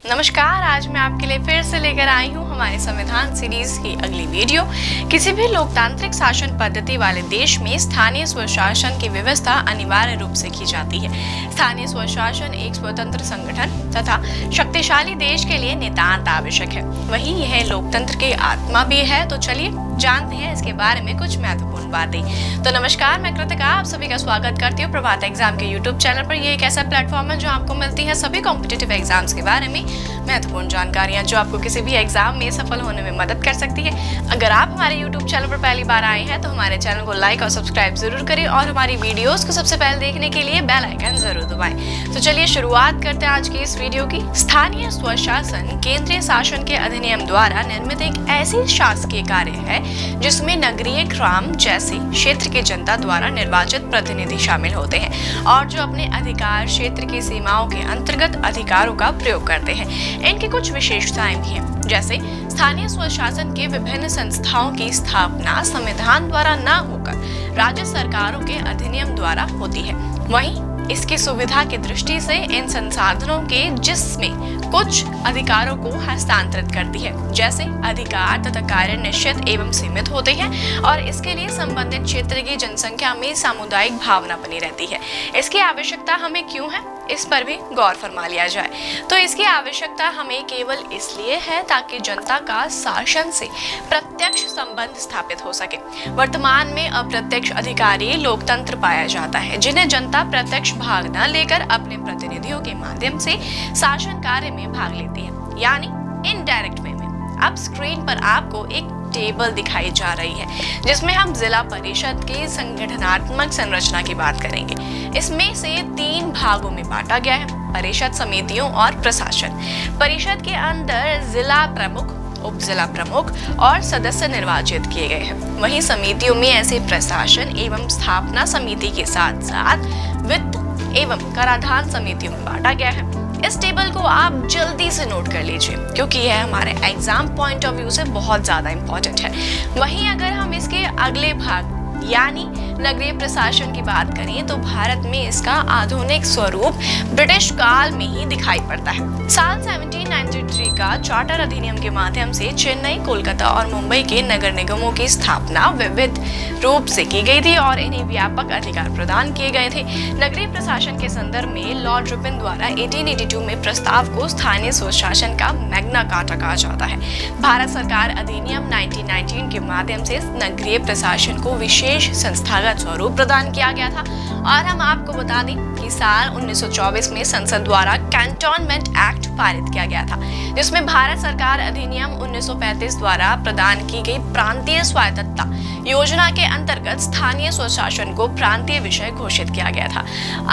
नमस्कार, आज मैं आपके लिए फिर से लेकर आई हूँ हमारे संविधान सीरीज की अगली वीडियो। किसी भी लोकतांत्रिक शासन पद्धति वाले देश में स्थानीय स्वशासन की व्यवस्था अनिवार्य रूप से की जाती है। स्थानीय स्वशासन एक स्वतंत्र संगठन तथा शक्तिशाली देश के लिए नितांत आवश्यक है। वहीं यह लोकतंत्र की आत्मा भी है। तो चलिए जानते हैं इसके बारे में कुछ महत्वपूर्ण बातें। तो नमस्कार, मैं कृतिका आप सभी का स्वागत करती हूँ प्रभात एग्जाम के यूट्यूब चैनल पर। ये एक ऐसा प्लेटफॉर्म है जो आपको मिलती है सभी कॉम्पिटिटिव एग्जाम्स के बारे में महत्वपूर्ण जानकारियां जो आपको किसी भी एग्जाम में सफल होने में मदद कर सकती है। अगर आप हमारे यूट्यूब चैनल पर पहली बार आए हैं तो हमारे चैनल को लाइक और सब्सक्राइब जरूर करें और हमारी वीडियोस को सबसे पहले देखने के लिए बेल आइकन जरूर दबाएं। तो चलिए शुरुआत करते हैं आज की इस वीडियो की। स्थानीय स्वशासन केंद्रीय शासन के अधिनियम द्वारा निर्मित एक ऐसी शासकीय कार्य है जिसमें नगरीय ग्राम जैसे क्षेत्र की जनता द्वारा निर्वाचित प्रतिनिधि शामिल होते हैं और जो अपने अधिकार क्षेत्र की सीमाओं के अंतर्गत अधिकारों का प्रयोग करते हैं। इनकी कुछ विशेषताएं भी हैं, जैसे स्थानीय स्वशासन के विभिन्न संस्थाओं की स्थापना संविधान द्वारा न होकर राज्य सरकारों के अधिनियम द्वारा होती है। वहीं इसकी सुविधा की दृष्टि से इन संसाधनों के जिसमें कुछ अधिकारों को हस्तांतरित करती है, जैसे अधिकार तथा कार्य निश्चित एवं सीमित होते हैं और इसके लिए संबंधित क्षेत्र की जनसंख्या में सामुदायिक भावना बनी रहती है। इसकी आवश्यकता हमें क्यों है, इस पर भी गौर फरमा लिया जाए। तो इसकी आवश्यकता हमें केवल इसलिए है ताकि जनता का शासन से प्रत्यक्ष संबंध स्थापित हो सके। वर्तमान में अप्रत्यक्ष अधिकारी लोकतंत्र पाया जाता है जिन्हें जनता प्रत्यक्ष भाग न लेकर अपने प्रतिनिधियों के माध्यम से शासन कार्य में भाग लेती है, यानी इनडायरेक्ट वे में। अब स्क्रीन पर आपको एक टेबल दिखाई जा रही है जिसमें हम जिला परिषद की संगठनात्मक संरचना की बात करेंगे। इसमें से 3 भागों में बांटा गया है, परिषद, समितियों और प्रशासन। परिषद के अंदर जिला प्रमुख, उप जिला प्रमुख और सदस्य निर्वाचित किए गए हैं। वहीं समितियों में ऐसे प्रशासन एवं स्थापना समिति के साथ साथ वित्त एवं कराधान समितियों में बांटा गया है। इस टेबल को आप जल्दी से नोट कर लीजिए क्योंकि यह हमारे एग्जाम पॉइंट ऑफ व्यू से बहुत ज्यादा इंपॉर्टेंट है। वहीं अगर हम इसके अगले भाग यानी नगरीय प्रशासन की बात करें तो भारत में इसका आधुनिक स्वरूप ब्रिटिश काल में ही दिखाई पड़ता है। साल 1793 का चार्टर अधिनियम के माध्यम से चेन्नई, कोलकाता और मुंबई के नगर निगमों की स्थापना विविध रूप से की गई थी और इन्हें व्यापक अधिकार प्रदान किए गए थे। नगरीय प्रशासन के संदर्भ में लॉर्ड रिपन द्वारा 1882 में प्रस्ताव को स्थानीय स्वशासन का मैग्ना कार्टा कहा जाता है। भारत सरकार अधिनियम 1919 के माध्यम से नगरीय प्रशासन को विशेष संस्थागत स्वरूप प्रदान किया गया था। और हम आपको बता दें कि साल 1924 में संसद द्वारा कैंटोनमेंट एक्ट पारित किया गया था जिसमें भारत सरकार अधिनियम 1935 द्वारा प्रदान की गई प्रांतीय स्वायत्तता योजना के अंतर्गत स्थानीय स्वशासन को प्रांतीय विषय घोषित किया गया था।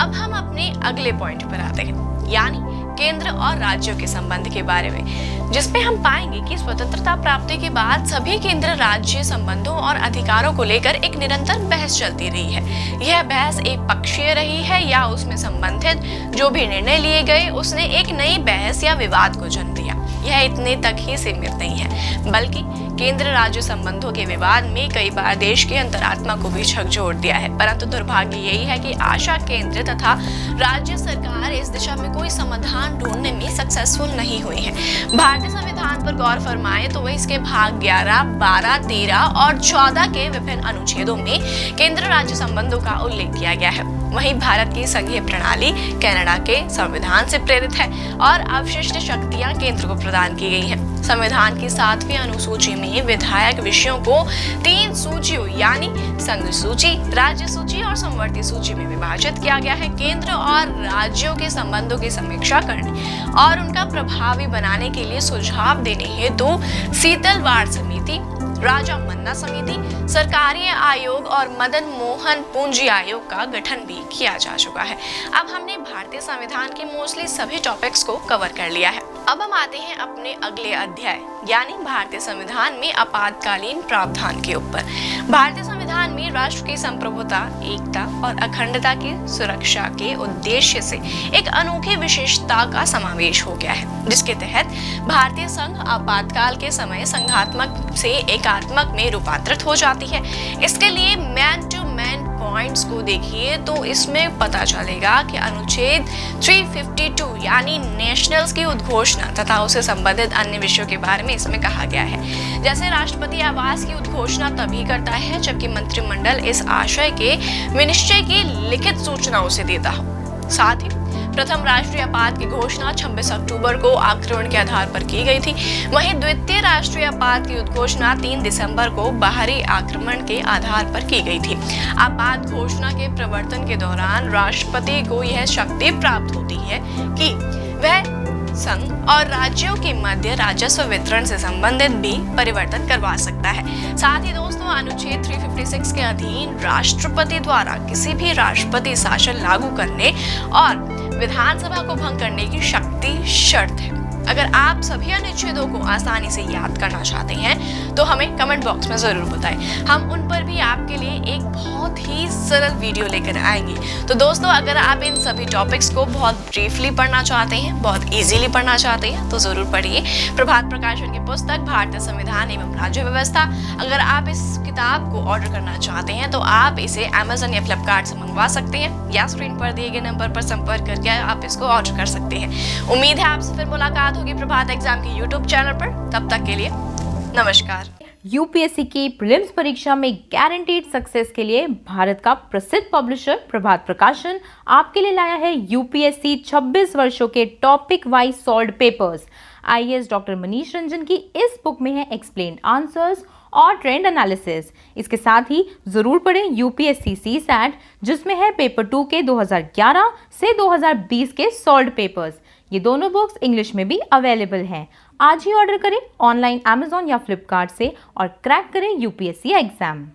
अब हम अपने अगले पॉइंट पर आते हैं, यानी केंद्र और राज्यों के संबंध के बारे में, जिसपे हम पाएंगे कि स्वतंत्रता प्राप्ति के बाद सभी केंद्र राज्य संबंधों और अधिकारों को लेकर एक निरंतर बहस चलती रही है। यह बहस एक पक्षीय रही है या उसमें संबंधित जो भी निर्णय लिए गए उसने एक नई बहस या विवाद को जन्म दिया। यह इतने तक ही सीमित नहीं है बल्कि केंद्र राज्य संबंधों के विवाद में कई बार देश की अंतरात्मा को भी झकझोर दिया है। परंतु दुर्भाग्य यही है कि आशा केंद्र तथा राज्य सरकार इस दिशा में कोई समाधान ढूंढने में सक्सेसफुल नहीं हुई है। भारतीय संविधान पर गौर फरमाएं तो वह इसके भाग 11, 12, 13 और 14 के विभिन्न अनुच्छेदों में केंद्र राज्य संबंधों का उल्लेख किया गया है। वहीं भारत की संघीय प्रणाली कनाडा के संविधान से प्रेरित है और अवशिष्ट शक्तियां केंद्र को प्रदान की गई हैं। संविधान की 7वीं अनुसूची में विधायक विषयों को 3 सूचियों यानी संघ सूची, राज्य सूची और समवर्ती सूची में विभाजित किया गया है। केंद्र और राज्यों के संबंधों की समीक्षा करने और उनका प्रभावी बनाने के लिए सुझाव देने हेतु शीतलवाड़ समिति, राजा मन्ना समिति, सरकारी आयोग और मदन मोहन पूंजी आयोग का गठन भी किया जा चुका है। अब हमने भारतीय संविधान के मोस्टली सभी टॉपिक्स को कवर कर लिया है। अब हम आते हैं अपने अगले अध्याय यानी भारतीय संविधान में आपातकालीन प्रावधान के ऊपर। भारतीय संविधान में राष्ट्र की संप्रभुता, एकता और अखंडता की सुरक्षा के उद्देश्य से एक अनोखी विशेषता का समावेश हो गया है, जिसके तहत भारतीय संघ आपातकाल के समय संघात्मक से एकात्मक में रूपांतरित हो जाती है। इसके लिए मैन टू मेन पॉइंट्स को देखिए तो इसमें पता चलेगा कि अनुच्छेद 352 यानी नेशनल्स की उद्घोषणा तथा उससे संबंधित अन्य विषयों के बारे में इसमें कहा गया है। जैसे राष्ट्रपति आवास की उद्घोषणा तभी करता है जबकि मंत्रिमंडल इस आशय के विनिश्चय की लिखित सूचना उसे देता हो। साथ ही प्रथम राष्ट्रीय आपात की घोषणा 26 अक्टूबर को आक्रमण के आधार पर की गई थी। वहीं द्वितीय राष्ट्रीय आपात की उद्घोषणा 3 दिसंबर को बाहरी आक्रमण के आधार पर की गई थी। आपात घोषणा के प्रवर्तन के दौरान राष्ट्रपति को यह शक्ति प्राप्त होती है कि वह संघ और राज्यों के मध्य राजस्व वितरण से संबंधित भी परिवर्तन करवा सकता है। साथ ही दोस्तों, अनुच्छेद 356 के अधीन राष्ट्रपति द्वारा किसी भी राष्ट्रपति शासन लागू करने और विधानसभा को भंग करने की शक्ति शर्त है। अगर आप सभी अनुच्छेदों को आसानी से याद करना चाहते हैं तो हमें कमेंट बॉक्स में जरूर बताएं। हम उन पर भी आपके लिए एक बहुत ही सरल वीडियो लेकर आएंगे। तो दोस्तों, अगर आप इन सभी टॉपिक्स को बहुत ब्रीफली पढ़ना चाहते हैं, बहुत इजीली पढ़ना चाहते हैं तो जरूर पढ़िए प्रभात प्रकाशन की पुस्तक भारतीय संविधान एवं राज्य व्यवस्था। अगर आप इस किताब को ऑर्डर करना चाहते हैं तो आप इसे अमेजन या फ्लिपकार्ट से मंगवा सकते हैं या स्क्रीन पर दिए गए नंबर पर संपर्क करके आप इसको ऑर्डर कर सकते हैं। उम्मीद है आपसे फिर मुलाकात होगी प्रभात एग्जाम के यूट्यूब चैनल पर। तब तक के लिए नमस्कार। यूपीएससी की प्रीलिम्स परीक्षा में गारंटीड सक्सेस के लिए भारत का प्रसिद्ध पब्लिशर प्रभात प्रकाशन आपके लिए लाया है यूपीएससी 26 वर्षों के topic wise solved papers. IAS doctor Manish Ranjan की इस बुक में है एक्सप्लेन्ड आंसर्स और ट्रेंड एनालिसिस। इसके साथ ही जरूर पढ़ें यूपीएससी सीसैट जिसमें है पेपर 2 के 2011 से 2020 के सॉल्व्ड पेपर्स। ये दोनों बुक्स इंग्लिश में भी अवेलेबल हैं। आज ही ऑर्डर करें ऑनलाइन अमेजॉन या फ्लिपकार्ट से और क्रैक करें यूपीएससी एग्जाम।